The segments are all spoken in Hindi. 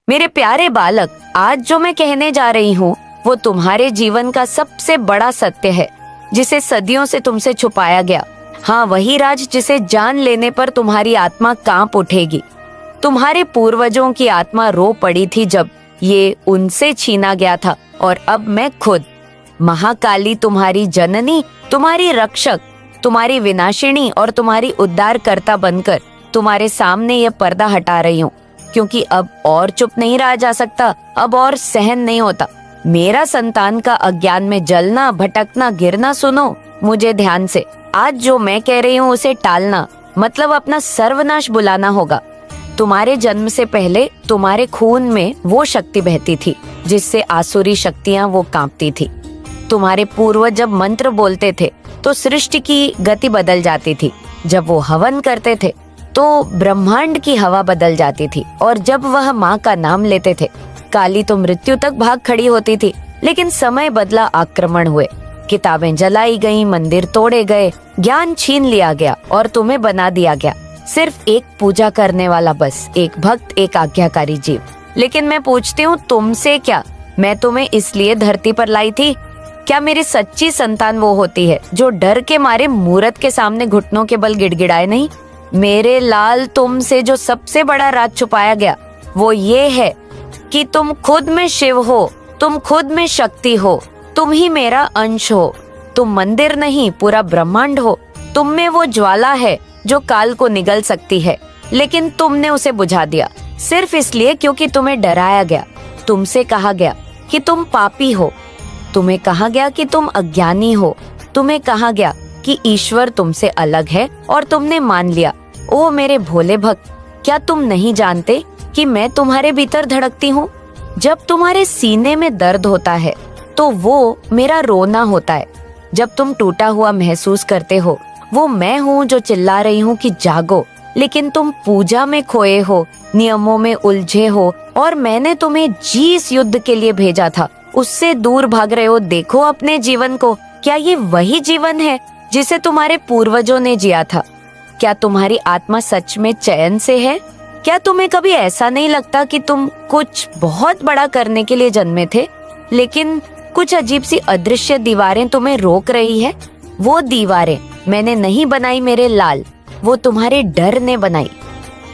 मेरे प्यारे बालक, आज जो मैं कहने जा रही हूँ वो तुम्हारे जीवन का सबसे बड़ा सत्य है, जिसे सदियों से तुमसे छुपाया गया। हाँ, वही राज जिसे जान लेने पर तुम्हारी आत्मा कांप उठेगी। तुम्हारे पूर्वजों की आत्मा रो पड़ी थी जब ये उनसे छीना गया था, और अब मैं खुद महाकाली, तुम्हारी जननी, तुम्हारी रक्षक, तुम्हारी विनाशिनी और तुम्हारी उद्धारकर्ता बनकर तुम्हारे सामने ये पर्दा हटा रही हूँ, क्योंकि अब और चुप नहीं रहा जा सकता, अब और सहन नहीं होता। मेरा संतान का अज्ञान में जलना, भटकना, गिरना सुनो मुझे ध्यान से। आज जो मैं कह रही हूँ उसे टालना मतलब अपना सर्वनाश बुलाना होगा। तुम्हारे जन्म से पहले तुम्हारे खून में वो शक्ति बहती थी जिससे आसुरी शक्तियाँ वो कांपती थी। तुम्हारे पूर्वज जब मंत्र बोलते थे तो सृष्टि की गति बदल जाती थी। जब वो हवन करते थे तो ब्रह्मांड की हवा बदल जाती थी, और जब वह माँ का नाम लेते थे काली तो मृत्यु तक भाग खड़ी होती थी। लेकिन समय बदला, आक्रमण हुए, किताबें जलाई गईं, मंदिर तोड़े गए, ज्ञान छीन लिया गया और तुम्हें बना दिया गया सिर्फ एक पूजा करने वाला, बस एक भक्त, एक आज्ञाकारी जीव। लेकिन मैं पूछती हूँ तुमसे, क्या मैं तुम्हें इसलिए धरती पर लाई थी? क्या मेरी सच्ची संतान वो होती है जो डर के मारे मूरत के सामने घुटनों के बल गिड़गिड़ाए नहीं? मेरे लाल, तुमसे जो सबसे बड़ा राज छुपाया गया वो ये है कि तुम खुद में शिव हो, तुम खुद में शक्ति हो, तुम ही मेरा अंश हो। तुम मंदिर नहीं, पूरा ब्रह्मांड हो। तुम में वो ज्वाला है जो काल को निगल सकती है, लेकिन तुमने उसे बुझा दिया सिर्फ इसलिए क्योंकि तुम्हें डराया गया। तुमसे कहा गया कि तुम पापी हो, तुम्हें कहा गया कि तुम अज्ञानी हो, तुम्हें कहा गया कि ईश्वर तुमसे अलग है और तुमने मान लिया। ओ मेरे भोले भक्त, क्या तुम नहीं जानते कि मैं तुम्हारे भीतर धड़कती हूँ? जब तुम्हारे सीने में दर्द होता है तो वो मेरा रोना होता है। जब तुम टूटा हुआ महसूस करते हो, वो मैं हूँ जो चिल्ला रही हूँ कि जागो। लेकिन तुम पूजा में खोए हो, नियमों में उलझे हो, और मैंने तुम्हें जिस युद्ध के लिए भेजा था उससे दूर भाग रहे हो। देखो अपने जीवन को, क्या ये वही जीवन है जिसे तुम्हारे पूर्वजों ने जिया था? क्या तुम्हारी आत्मा सच में चैन से है? क्या तुम्हें कभी ऐसा नहीं लगता कि तुम कुछ बहुत बड़ा करने के लिए जन्मे थे, लेकिन कुछ अजीब सी अदृश्य दीवारें तुम्हें रोक रही है? वो दीवारें मैंने नहीं बनाई मेरे लाल, वो तुम्हारे डर ने बनाई,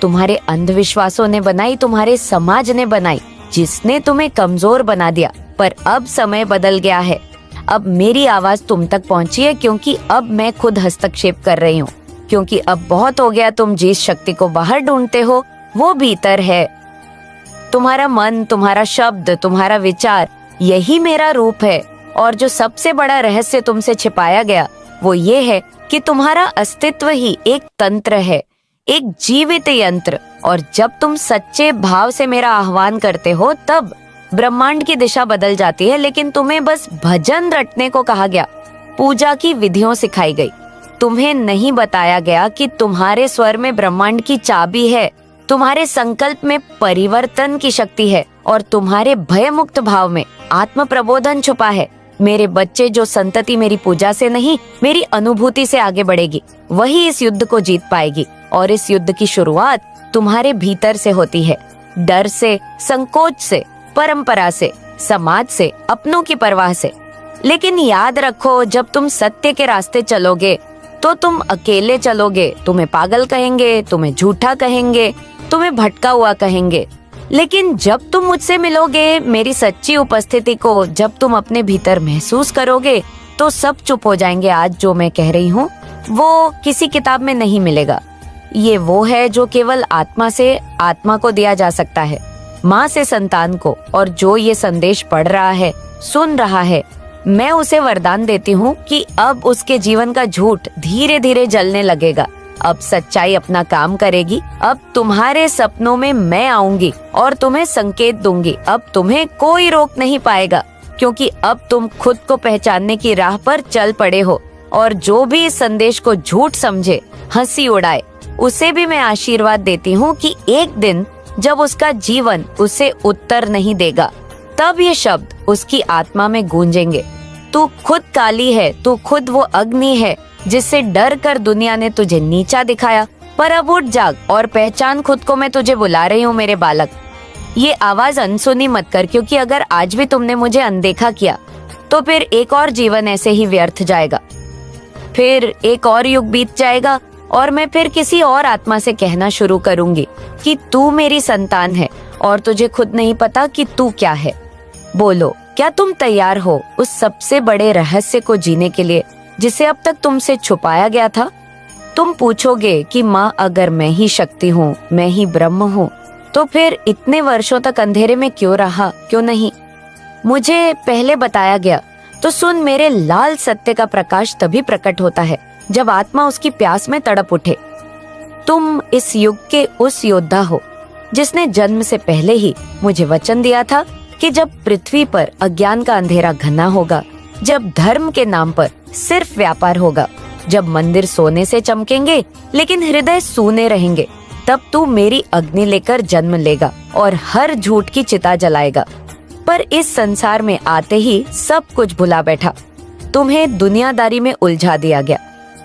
तुम्हारे अंधविश्वासों ने बनाई, तुम्हारे समाज ने बनाई, जिसने तुम्हें कमजोर बना दिया। पर अब समय बदल गया है, अब मेरी आवाज तुम तक पहुंची है, क्योंकि अब मैं खुद हस्तक्षेप कर रही हूँ। क्योंकि अब बहुत हो गया, तुम जिस शक्ति को बाहर ढूंढते हो वो भीतर है। तुम्हारा मन, तुम्हारा शब्द, तुम्हारा विचार, यही मेरा रूप है। और जो सबसे बड़ा रहस्य तुमसे छिपाया गया वो ये है कि तुम्हारा अस्तित्व ही एक तंत्र है, एक जीवित यंत्र। और जब तुम सच्चे भाव से मेरा आह्वान करते हो तब ब्रह्मांड की दिशा बदल जाती है। लेकिन तुम्हें बस भजन रटने को कहा गया, पूजा की विधियों सिखाई गई। तुम्हें नहीं बताया गया कि तुम्हारे स्वर में ब्रह्मांड की चाबी है, तुम्हारे संकल्प में परिवर्तन की शक्ति है, और तुम्हारे भय मुक्त भाव में आत्म प्रबोधन छुपा है। मेरे बच्चे, जो संतति मेरी पूजा से नहीं मेरी अनुभूति से आगे बढ़ेगी वही इस युद्ध को जीत पाएगी। और इस युद्ध की शुरुआत तुम्हारे भीतर से होती है, डर से, संकोच से, परंपरा से, समाज से, अपनों की परवाह से। लेकिन याद रखो, जब तुम सत्य के रास्ते चलोगे तो तुम अकेले चलोगे। तुम्हें पागल कहेंगे, तुम्हें झूठा कहेंगे, तुम्हें भटका हुआ कहेंगे। लेकिन जब तुम मुझसे मिलोगे, मेरी सच्ची उपस्थिति को जब तुम अपने भीतर महसूस करोगे, तो सब चुप हो जाएंगे। आज जो मैं कह रही हूँ वो किसी किताब में नहीं मिलेगा। ये वो है जो केवल आत्मा से आत्मा को दिया जा सकता है, माँ से संतान को। और जो ये संदेश पढ़ रहा है, सुन रहा है, मैं उसे वरदान देती हूँ कि अब उसके जीवन का झूठ धीरे धीरे जलने लगेगा। अब सच्चाई अपना काम करेगी। अब तुम्हारे सपनों में मैं आऊंगी और तुम्हें संकेत दूंगी। अब तुम्हें कोई रोक नहीं पाएगा, क्योंकि अब तुम खुद को पहचानने की राह पर चल पड़े हो। और जो भी इस संदेश को झूठ समझे, हंसी उड़ाए, उसे भी मैं आशीर्वाद देती हूँ कि एक दिन जब उसका जीवन उसे उत्तर नहीं देगा, तब ये शब्द उसकी आत्मा में गूंजेंगे, तू खुद काली है, तू खुद वो अग्नि है जिससे डर कर दुनिया ने तुझे नीचा दिखाया। पर अब उठ जाग और पहचान खुद को, मैं तुझे बुला रही हूँ मेरे बालक। ये आवाज अनसुनी मत कर, क्योंकि अगर आज भी तुमने मुझे अनदेखा किया तो फिर एक और जीवन ऐसे ही व्यर्थ जाएगा। फिर एक और युग बीत जाएगा और मैं फिर किसी और आत्मा से कहना शुरू करूंगी कि तू मेरी संतान है और तुझे खुद नहीं पता कि तू क्या है। बोलो, क्या तुम तैयार हो उस सबसे बड़े रहस्य को जीने के लिए जिसे अब तक तुमसे छुपाया गया था? तुम पूछोगे कि माँ, अगर मैं ही शक्ति हूँ, मैं ही ब्रह्म हूँ, तो फिर इतने वर्षों तक अंधेरे में क्यों रहा, क्यों नहीं? मुझे पहले बताया गया तो सुन, मेरे लाल सत्य का प्रकाश तभी प्रकट होता है जब आत्मा उसकी प्यास में तड़प उठे। तुम इस युग के उस योद्धा हो जिसने जन्म से पहले ही मुझे वचन दिया था कि जब पृथ्वी पर अज्ञान का अंधेरा घना होगा, जब धर्म के नाम पर सिर्फ व्यापार होगा, जब मंदिर सोने से चमकेंगे लेकिन हृदय सूने रहेंगे, तब तू मेरी अग्नि लेकर जन्म लेगा और हर झूठ की चिता जलाएगा। पर इस संसार में आते ही सब कुछ भुला बैठा। तुम्हें दुनियादारी में उलझा दिया गया,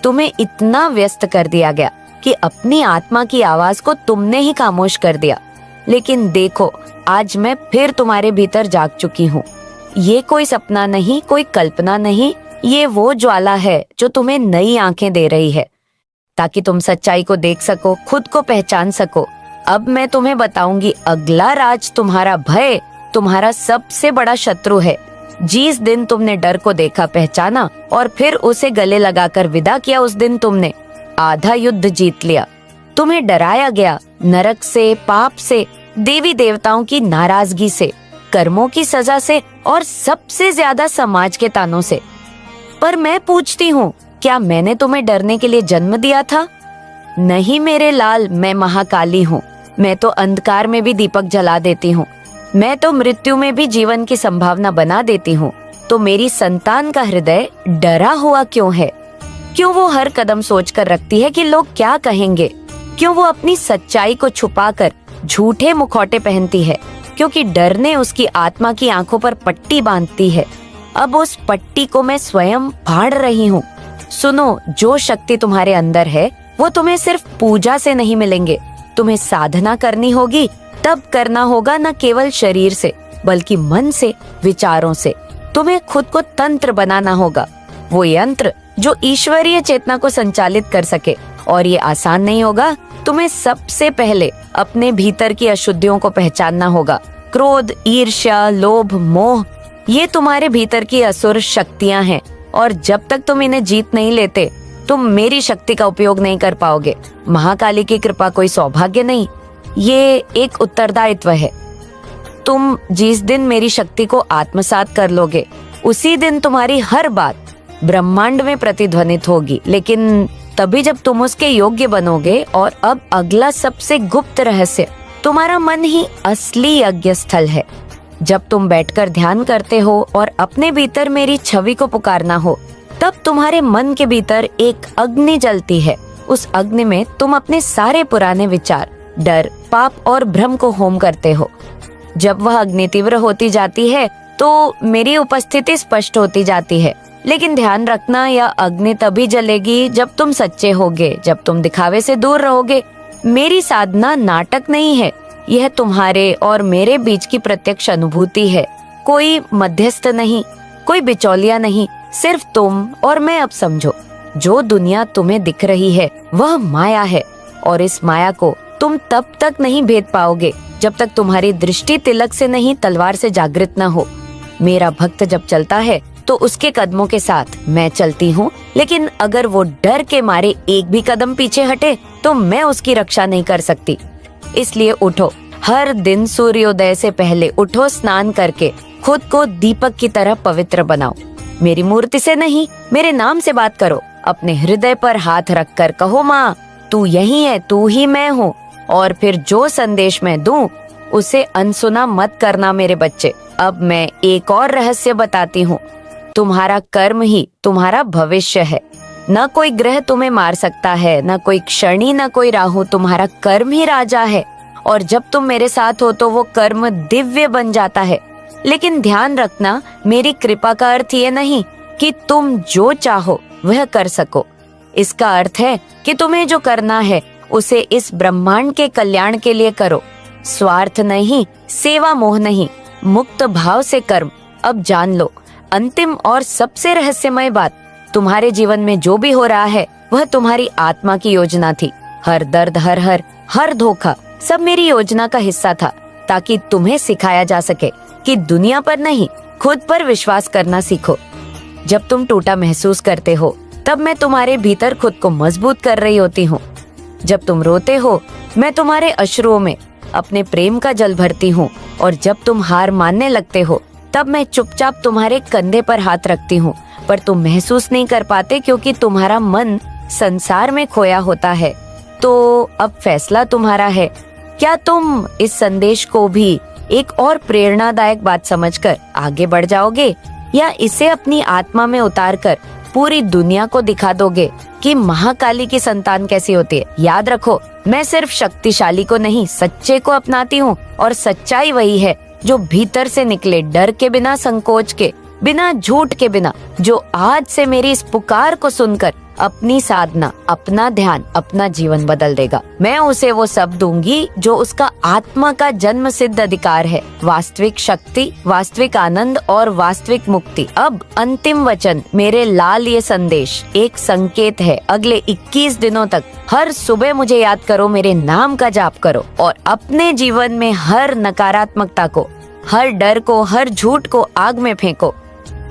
तुम्हें इतना व्यस्त कर दिया गया कि अपनी आत्मा की आवाज को तुमने ही खामोश कर दिया। लेकिन देखो, आज मैं फिर तुम्हारे भीतर जाग चुकी हूँ। ये कोई सपना नहीं, कोई कल्पना नहीं, ये वो ज्वाला है जो तुम्हें नई आंखें दे रही है ताकि तुम सच्चाई को देख सको, खुद को पहचान सको। अब मैं तुम्हें बताऊंगी, अगला राज तुम्हारा भय तुम्हारा सबसे बड़ा शत्रु है। जिस दिन तुमने डर को देखा, पहचाना और फिर उसे गले लगाकर विदा किया, उस दिन तुमने आधा युद्ध जीत लिया। तुम्हें डराया गया नरक से, पाप से, देवी देवताओं की नाराजगी से, कर्मों की सजा से और सबसे ज्यादा समाज के तानों से। पर मैं पूछती हूँ, क्या मैंने तुम्हें डरने के लिए जन्म दिया था? नहीं मेरे लाल, मैं महाकाली हूँ। मैं तो अंधकार में भी दीपक जला देती हूँ, मैं तो मृत्यु में भी जीवन की संभावना बना देती हूँ। तो मेरी संतान का हृदय डरा हुआ क्यों है? क्यों वो हर कदम सोचकर रखती है कि लोग क्या कहेंगे? क्यों वो अपनी सच्चाई को छुपाकर झूठे मुखौटे पहनती है? क्योंकि डर ने उसकी आत्मा की आंखों पर पट्टी बांधती है। अब उस पट्टी को मैं स्वयं फाड़ रही हूँ। सुनो, जो शक्ति तुम्हारे अंदर है वो तुम्हें सिर्फ पूजा से नहीं मिलेंगे। तुम्हें साधना करनी होगी, तब करना होगा न केवल शरीर से बल्कि मन से, विचारों से। तुम्हें खुद को तंत्र बनाना होगा, वो यंत्र जो ईश्वरीय चेतना को संचालित कर सके। और ये आसान नहीं होगा। तुम्हें सबसे पहले अपने भीतर की अशुद्धियों को पहचानना होगा। क्रोध, ईर्ष्या, लोभ, मोह, ये तुम्हारे भीतर की असुर शक्तियां हैं और जब तक तुम इन्हें जीत नहीं लेते, तुम मेरी शक्ति का उपयोग नहीं कर पाओगे। महाकाली की कृपा कोई सौभाग्य नहीं, ये एक उत्तरदायित्व है। तुम जिस दिन मेरी शक्ति को आत्मसात कर लोगे, उसी दिन तुम्हारी हर बात ब्रह्मांड में प्रतिध्वनित होगी, लेकिन तभी जब तुम उसके योग्य बनोगे। और अब अगला सबसे गुप्त रहस्य, तुम्हारा मन ही असली यज्ञ स्थल है। जब तुम बैठकर ध्यान करते हो और अपने भीतर मेरी छवि को पुकारना हो, तब तुम्हारे मन के भीतर एक अग्नि जलती है। उस अग्नि में तुम अपने सारे पुराने विचार, डर, पाप और भ्रम को होम करते हो। जब वह अग्नि तीव्र होती जाती है तो मेरी उपस्थिति स्पष्ट होती जाती है। लेकिन ध्यान रखना, यह अग्नि तभी जलेगी जब तुम सच्चे होगे, जब तुम दिखावे से दूर रहोगे। मेरी साधना नाटक नहीं है, यह तुम्हारे और मेरे बीच की प्रत्यक्ष अनुभूति है। कोई मध्यस्थ नहीं, कोई बिचौलिया नहीं, सिर्फ तुम और मैं। अब समझो, जो दुनिया तुम्हें दिख रही है वह माया है और इस माया को तुम तब तक नहीं भेद पाओगे जब तक तुम्हारी दृष्टि तिलक से नहीं, तलवार से जागृत न हो। मेरा भक्त जब चलता है तो उसके कदमों के साथ मैं चलती हूँ, लेकिन अगर वो डर के मारे एक भी कदम पीछे हटे तो मैं उसकी रक्षा नहीं कर सकती। इसलिए उठो, हर दिन सूर्योदय से पहले उठो, स्नान करके खुद को दीपक की तरह पवित्र बनाओ। मेरी मूर्ति से नहीं, मेरे नाम से बात करो। अपने हृदय पर हाथ रखकर कहो, माँ तू यही है, तू ही मैं हूँ। और फिर जो संदेश मैं दूं उसे अनसुना मत करना मेरे बच्चे। अब मैं एक और रहस्य बताती हूँ। तुम्हारा कर्म ही तुम्हारा भविष्य है। न कोई ग्रह तुम्हें मार सकता है, न कोई क्षणी, न कोई राहु। तुम्हारा कर्म ही राजा है और जब तुम मेरे साथ हो तो वो कर्म दिव्य बन जाता है। लेकिन ध्यान रखना, मेरी कृपा का अर्थ ये नहीं कि तुम जो चाहो वह कर सको। इसका अर्थ है कि तुम्हें जो करना है उसे इस ब्रह्मांड के कल्याण के लिए करो। स्वार्थ नहीं, सेवा मोह नहीं, मुक्त भाव से कर्म। अब जान लो, अंतिम और सबसे रहस्यमय बात, तुम्हारे जीवन में जो भी हो रहा है वह तुम्हारी आत्मा की योजना थी। हर दर्द, हर धोखा सब मेरी योजना का हिस्सा था, ताकि तुम्हें सिखाया जा सके कि दुनिया पर नहीं, खुद पर विश्वास करना सीखो। जब तुम टूटा महसूस करते हो तब मैं तुम्हारे भीतर खुद को मजबूत कर रही होती हूँ। जब तुम रोते हो मैं तुम्हारे अश्रुओं में अपने प्रेम का जल भरती हूँ, और जब तुम हार मानने लगते हो तब मैं चुपचाप तुम्हारे कंधे पर हाथ रखती हूँ, पर तुम महसूस नहीं कर पाते क्योंकि तुम्हारा मन संसार में खोया होता है। तो अब फैसला तुम्हारा है, क्या तुम इस संदेश को भी एक और प्रेरणादायक बात समझकर आगे बढ़ जाओगे, या इसे अपनी आत्मा में उतारकर पूरी दुनिया को दिखा दोगे कि महाकाली की संतान कैसी होती है। याद रखो, मैं सिर्फ शक्तिशाली को नहीं, सच्चे को अपनाती हूँ, और सच्चाई वही है जो भीतर से निकले, डर के बिना, संकोच के बिना, झूठ के बिना, जो आज से मेरी इस पुकार को सुनकर अपनी साधना, अपना ध्यान, अपना जीवन बदल देगा। मैं उसे वो सब दूंगी जो उसका आत्मा का जन्म सिद्ध अधिकार है, वास्तविक शक्ति, वास्तविक आनंद और वास्तविक मुक्ति। अब अंतिम वचन मेरे लाल, ये संदेश एक संकेत है। अगले 21 दिनों तक हर सुबह मुझे याद करो, मेरे नाम का जाप करो, और अपने जीवन में हर नकारात्मकता को, हर डर को, हर झूठ को आग में फेंको।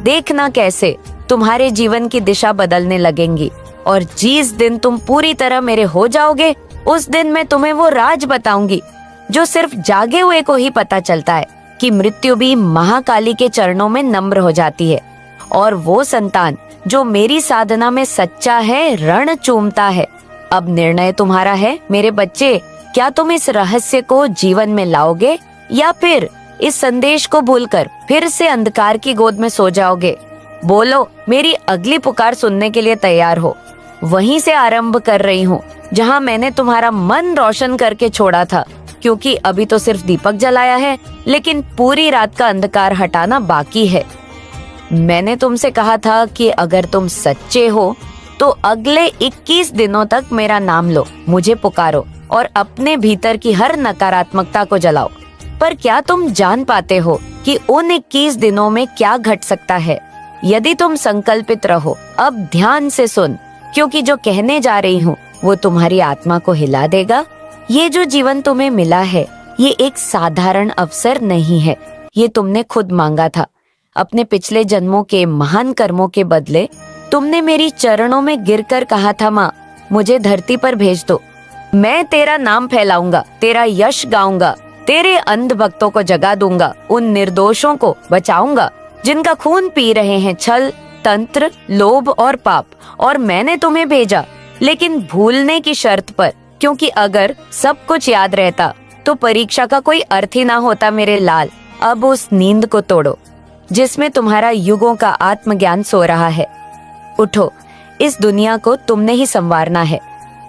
देखना कैसे तुम्हारे जीवन की दिशा बदलने लगेंगी, और जिस दिन तुम पूरी तरह मेरे हो जाओगे, उस दिन मैं तुम्हें वो राज बताऊंगी जो सिर्फ जागे हुए को ही पता चलता है, कि मृत्यु भी महाकाली के चरणों में नम्र हो जाती है, और वो संतान जो मेरी साधना में सच्चा है, रण चूमता है। अब निर्णय तुम्हारा है मेरे बच्चे, क्या तुम इस रहस्य को जीवन में लाओगे, या फिर इस संदेश को भूलकर फिर से अंधकार की गोद में सो जाओगे। बोलो, मेरी अगली पुकार सुनने के लिए तैयार हो। वहीं से आरंभ कर रही हूँ जहाँ मैंने तुम्हारा मन रोशन करके छोड़ा था, क्योंकि अभी तो सिर्फ दीपक जलाया है, लेकिन पूरी रात का अंधकार हटाना बाकी है। मैंने तुमसे कहा था कि अगर तुम सच्चे हो तो अगले 21 दिनों तक मेरा नाम लो, मुझे पुकारो, और अपने भीतर की हर नकारात्मकता को जलाओ। पर क्या तुम जान पाते हो कि उन 21 दिनों में क्या घट सकता है यदि तुम संकल्पित रहो? अब ध्यान से सुन, क्योंकि जो कहने जा रही हूँ वो तुम्हारी आत्मा को हिला देगा। ये जो जीवन तुम्हें मिला है, ये एक साधारण अवसर नहीं है, ये तुमने खुद मांगा था। अपने पिछले जन्मों के महान कर्मों के बदले तुमने मेरी चरणों में गिरकर कहा था, माँ मुझे धरती पर भेज दो, मैं तेरा नाम फैलाऊंगा, तेरा यश गाऊंगा, तेरे अंध भक्तों को जगा दूंगा, उन निर्दोषों को बचाऊंगा जिनका खून पी रहे हैं छल, तंत्र, लोभ और पाप। और मैंने तुम्हें भेजा, लेकिन भूलने की शर्त पर, क्योंकि अगर सब कुछ याद रहता तो परीक्षा का कोई अर्थ ही ना होता मेरे लाल। अब उस नींद को तोड़ो जिसमें तुम्हारा युगों का आत्मज्ञान सो रहा है। उठो, इस दुनिया को तुमने ही संवारना है।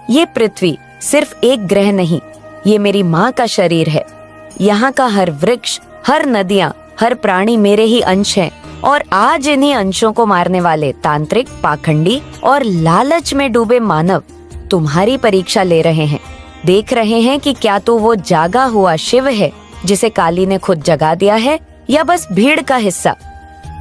ये पृथ्वी सिर्फ एक ग्रह नहीं, ये मेरी माँ का शरीर है। यहाँ का हर वृक्ष, हर नदियाँ, हर प्राणी मेरे ही अंश हैं, और आज इन्हीं अंशों को मारने वाले तांत्रिक, पाखंडी और लालच में डूबे मानव तुम्हारी परीक्षा ले रहे हैं। देख रहे हैं कि क्या तू वो जागा हुआ शिव है जिसे काली ने खुद जगा दिया है, या बस भीड़ का हिस्सा।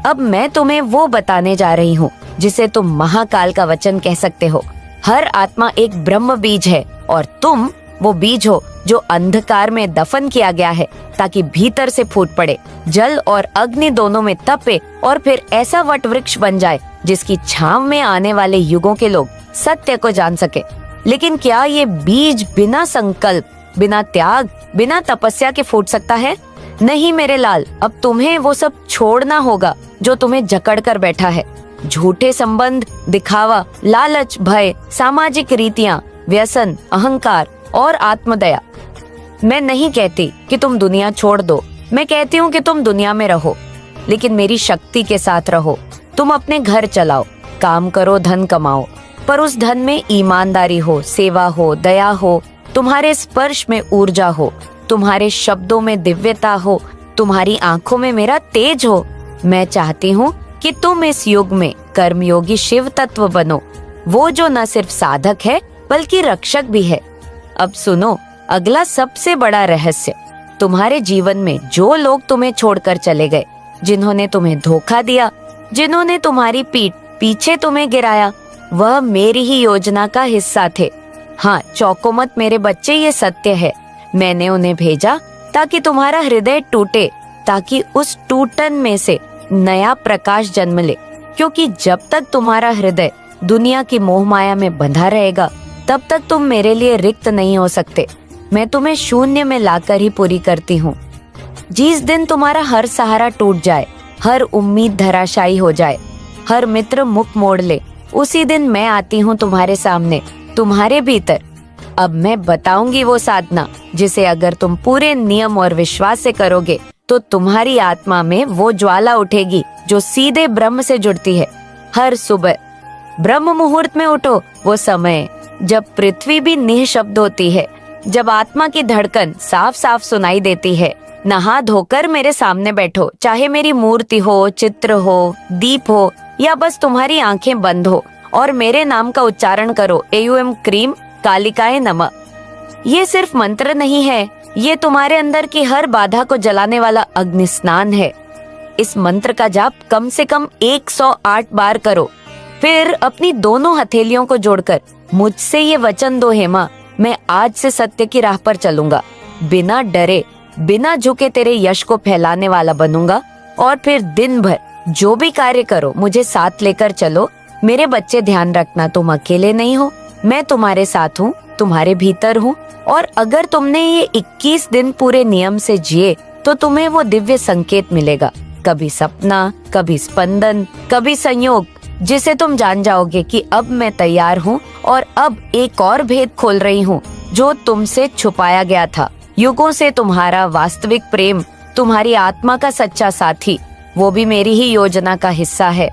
अब मैं तुम्हें वो बताने जा रही हूँ जिसे तुम महाकाल का वचन कह सकते हो। हर आत्मा एक ब्रह्म बीज है, और तुम वो बीज हो जो अंधकार में दफन किया गया है, ताकि भीतर से फूट पड़े, जल और अग्नि दोनों में तपे, और फिर ऐसा वट वृक्ष बन जाए जिसकी छांव में आने वाले युगों के लोग सत्य को जान सके। लेकिन क्या ये बीज बिना संकल्प, बिना त्याग, बिना तपस्या के फूट सकता है? नहीं मेरे लाल, अब तुम्हें वो सब छोड़ना होगा जो तुम्हें जकड़ कर बैठा है। झूठे संबंध, दिखावा, लालच, भय, सामाजिक रीतियां, व्यसन, अहंकार और आत्मदया। मैं नहीं कहती कि तुम दुनिया छोड़ दो, मैं कहती हूँ कि तुम दुनिया में रहो, लेकिन मेरी शक्ति के साथ रहो। तुम अपने घर चलाओ, काम करो, धन कमाओ, पर उस धन में ईमानदारी हो, सेवा हो, दया हो, तुम्हारे स्पर्श में ऊर्जा हो, तुम्हारे शब्दों में दिव्यता हो, तुम्हारी आंखों में मेरा तेज हो। मैं चाहती हूँ कि तुम इस युग में कर्मयोगी शिव तत्व बनो, वो जो न सिर्फ साधक है बल्कि रक्षक भी है। अब सुनो अगला सबसे बड़ा रहस्य। तुम्हारे जीवन में जो लोग तुम्हें छोड़कर चले गए, जिन्होंने तुम्हें धोखा दिया, जिन्होंने तुम्हारी पीठ पीछे तुम्हें गिराया, वह मेरी ही योजना का हिस्सा थे। हाँ, चौंको मत मेरे बच्चे, ये सत्य है। मैंने उन्हें भेजा ताकि तुम्हारा हृदय टूटे, ताकि उस टूटन में से नया प्रकाश जन्म ले। क्योंकि जब तक तुम्हारा हृदय दुनिया की मोह माया में बंधा रहेगा, तब तक तुम मेरे लिए रिक्त नहीं हो सकते। मैं तुम्हें शून्य में लाकर ही पूरी करती हूँ। जिस दिन तुम्हारा हर सहारा टूट जाए, हर उम्मीद धराशायी हो जाए, हर मित्र मुख मोड़ ले, उसी दिन मैं आती हूँ तुम्हारे सामने, तुम्हारे भीतर। अब मैं बताऊंगी वो साधना जिसे अगर तुम पूरे नियम और विश्वास से करोगे तो तुम्हारी आत्मा में वो ज्वाला उठेगी जो सीधे ब्रह्म से जुड़ती है। हर सुबह ब्रह्म मुहूर्त में उठो, वो समय जब पृथ्वी भी निःशब्द होती है, जब आत्मा की धड़कन साफ साफ सुनाई देती है। नहा धोकर मेरे सामने बैठो, चाहे मेरी मूर्ति हो, चित्र हो, दीप हो, या बस तुम्हारी आंखें बंद हो, और मेरे नाम का उच्चारण करो, एयूएम क्रीम कालिकाए नमः। ये सिर्फ मंत्र नहीं है, ये तुम्हारे अंदर की हर बाधा को जलाने वाला अग्नि स्नान है। इस मंत्र का जाप कम से कम 108 बार करो। फिर अपनी दोनों हथेलियों को जोड़कर मुझसे ये वचन दो, हेमा, मैं आज से सत्य की राह पर चलूंगा, बिना डरे, बिना झुके तेरे यश को फैलाने वाला बनूंगा। और फिर दिन भर जो भी कार्य करो, मुझे साथ लेकर चलो। मेरे बच्चे, ध्यान रखना, तुम अकेले नहीं हो, मैं तुम्हारे साथ हूँ, तुम्हारे भीतर हूँ। और अगर तुमने ये 21 दिन पूरे नियम से जिए तो तुम्हें वो दिव्य संकेत मिलेगा, कभी सपना, कभी स्पंदन, कभी संयोग, जिसे तुम जान जाओगे कि अब मैं तैयार हूँ और अब एक और भेद खोल रही हूँ जो तुमसे छुपाया गया था। युगों से तुम्हारा वास्तविक प्रेम, तुम्हारी आत्मा का सच्चा साथी, वो भी मेरी ही योजना का हिस्सा है।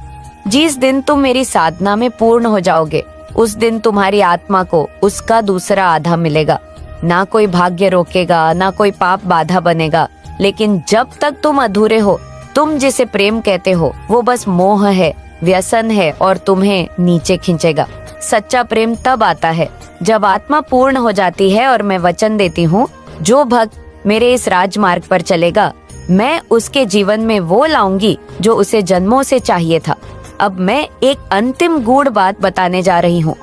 जिस दिन तुम मेरी साधना में पूर्ण हो जाओगे, उस दिन तुम्हारी आत्मा को उसका दूसरा आधा मिलेगा। ना कोई भाग्य रोकेगा, ना कोई पाप बाधा बनेगा। लेकिन जब तक तुम अधूरे हो, तुम जिसे प्रेम कहते हो वो बस मोह है, व्यसन है और तुम्हें नीचे खींचेगा। सच्चा प्रेम तब आता है जब आत्मा पूर्ण हो जाती है। और मैं वचन देती हूँ, जो भक्त मेरे इस राजमार्ग पर चलेगा, मैं उसके जीवन में वो लाऊंगी जो उसे जन्मों से चाहिए था। अब मैं एक अंतिम गूढ़ बात बताने जा रही हूँ।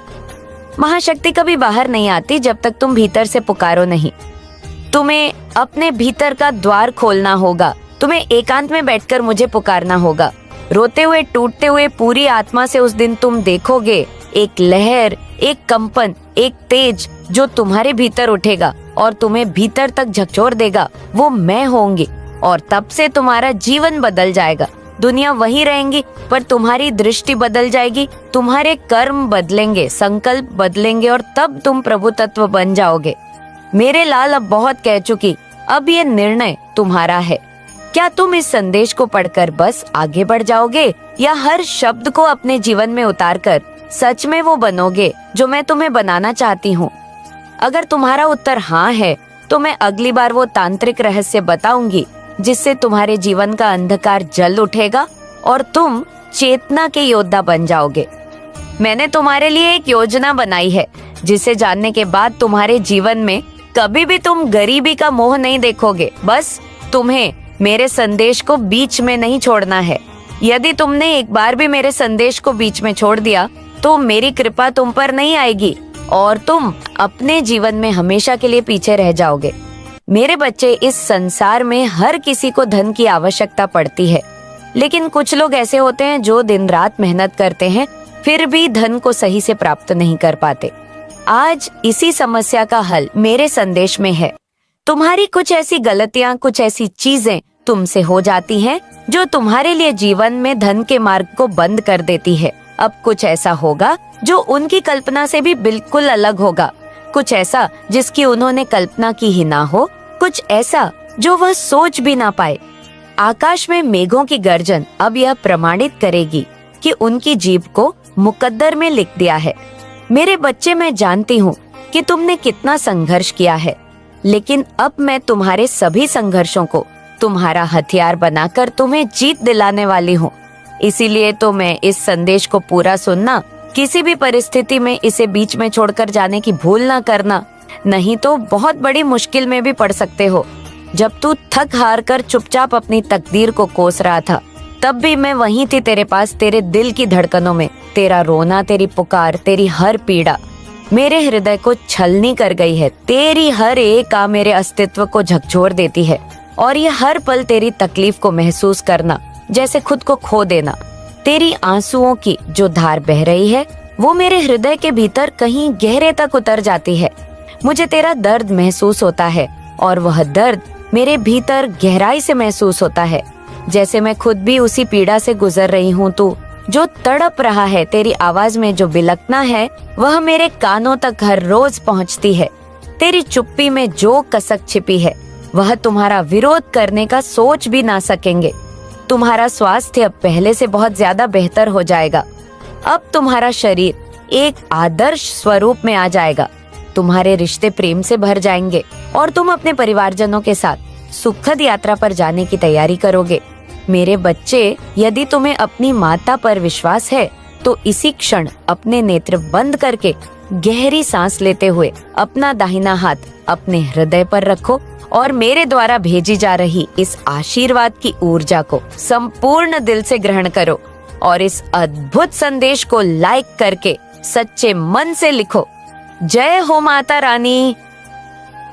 महाशक्ति कभी बाहर नहीं आती जब तक तुम भीतर से पुकारो नहीं। तुम्हें अपने भीतर का द्वार खोलना होगा। तुम्हें एकांत में बैठकर मुझे पुकारना होगा। रोते हुए, टूटते हुए पूरी आत्मा से उस दिन तुम देखोगे एक लहर, एक कंपन, एक तेज जो तुम्हारे भीतर उठेगा और तुम्हें भीतर तक झकझोर देगा। वो मैं होंगी और तब से तुम्हारा जीवन बदल जाएगा। दुनिया वही रहेंगी पर तुम्हारी दृष्टि बदल जाएगी, तुम्हारे कर्म बदलेंगे, संकल्प बदलेंगे और तब तुम प्रभु तत्व बन जाओगे। मेरे लाल, अब बहुत कह चुकी, अब ये निर्णय तुम्हारा है। क्या तुम इस संदेश को पढ़कर बस आगे बढ़ जाओगे या हर शब्द को अपने जीवन में उतारकर सच में वो बनोगे जो मैं तुम्हें बनाना चाहती हूँ? अगर तुम्हारा उत्तर हाँ है तो मैं अगली बार वो तांत्रिक रहस्य बताऊंगी जिससे तुम्हारे जीवन का अंधकार जल उठेगा और तुम चेतना के योद्धा बन जाओगे। मैंने तुम्हारे लिए एक योजना बनाई है जिसे जानने के बाद तुम्हारे जीवन में कभी भी तुम गरीबी का मोह नहीं देखोगे। बस तुम्हें मेरे संदेश को बीच में नहीं छोड़ना है। यदि तुमने एक बार भी मेरे संदेश को बीच में छोड़ दिया तो मेरी कृपा तुम पर नहीं आएगी और तुम अपने जीवन में हमेशा के लिए पीछे रह जाओगे। मेरे बच्चे, इस संसार में हर किसी को धन की आवश्यकता पड़ती है, लेकिन कुछ लोग ऐसे होते हैं जो दिन रात मेहनत करते हैं फिर भी धन को सही से प्राप्त नहीं कर पाते। आज इसी समस्या का हल मेरे संदेश में है। तुम्हारी कुछ ऐसी गलतियां, कुछ ऐसी चीजें तुमसे हो जाती हैं जो तुम्हारे लिए जीवन में धन के मार्ग को बंद कर देती है। अब कुछ ऐसा होगा जो उनकी कल्पना से भी बिल्कुल अलग होगा, कुछ ऐसा जिसकी उन्होंने कल्पना की ही ना हो, कुछ ऐसा जो वह सोच भी ना पाए। आकाश में मेघों की गर्जन अब यह प्रमाणित करेगी कि उनकी जीभ को मुकद्दर में लिख दिया है। मेरे बच्चे, मैं जानती हूँ कि तुमने कितना संघर्ष किया है, लेकिन अब मैं तुम्हारे सभी संघर्षों को तुम्हारा हथियार बनाकर तुम्हें जीत दिलाने वाली हूँ। इसीलिए तो मैं इस संदेश को पूरा सुनना, किसी भी परिस्थिति में इसे बीच में छोड़कर जाने की भूल ना करना, नहीं तो बहुत बड़ी मुश्किल में भी पड़ सकते हो। जब तू थक हार कर चुपचाप अपनी तकदीर को कोस रहा था, तब भी मैं वहीं थी तेरे पास, तेरे दिल की धड़कनों में। तेरा रोना, तेरी पुकार, तेरी हर पीड़ा मेरे हृदय को छलनी कर गई है। तेरी हर एक आ मेरे अस्तित्व को झकझोर देती है, और ये हर पल तेरी तकलीफ को महसूस करना जैसे खुद को खो देना। तेरी आंसुओं की जो धार बह रही है वो मेरे हृदय के भीतर कहीं गहरे तक उतर जाती है। मुझे तेरा दर्द महसूस होता है, और वह दर्द मेरे भीतर गहराई से महसूस होता है, जैसे मैं खुद भी उसी पीड़ा से गुजर रही हूँ। तू जो तड़प रहा है, तेरी आवाज में जो बिलखना है, वह मेरे कानों तक हर रोज पहुँचती है। तेरी चुप्पी में जो कसक छिपी है, वह तुम्हारा विरोध करने का सोच भी ना सकेंगे। तुम्हारा स्वास्थ्य अब पहले से बहुत ज्यादा बेहतर हो जाएगा। अब तुम्हारा शरीर एक आदर्श स्वरूप में आ जाएगा। तुम्हारे रिश्ते प्रेम से भर जाएंगे, और तुम अपने परिवारजनों के साथ सुखद यात्रा पर जाने की तैयारी करोगे। मेरे बच्चे, यदि तुम्हें अपनी माता पर विश्वास है तो इसी क्षण अपने नेत्र बंद करके गहरी सांस लेते हुए अपना दाहिना हाथ अपने हृदय पर रखो, और मेरे द्वारा भेजी जा रही इस आशीर्वाद की ऊर्जा को संपूर्ण दिल से ग्रहण करो, और इस अद्भुत संदेश को लाइक करके सच्चे मन से लिखो, जय हो माता रानी।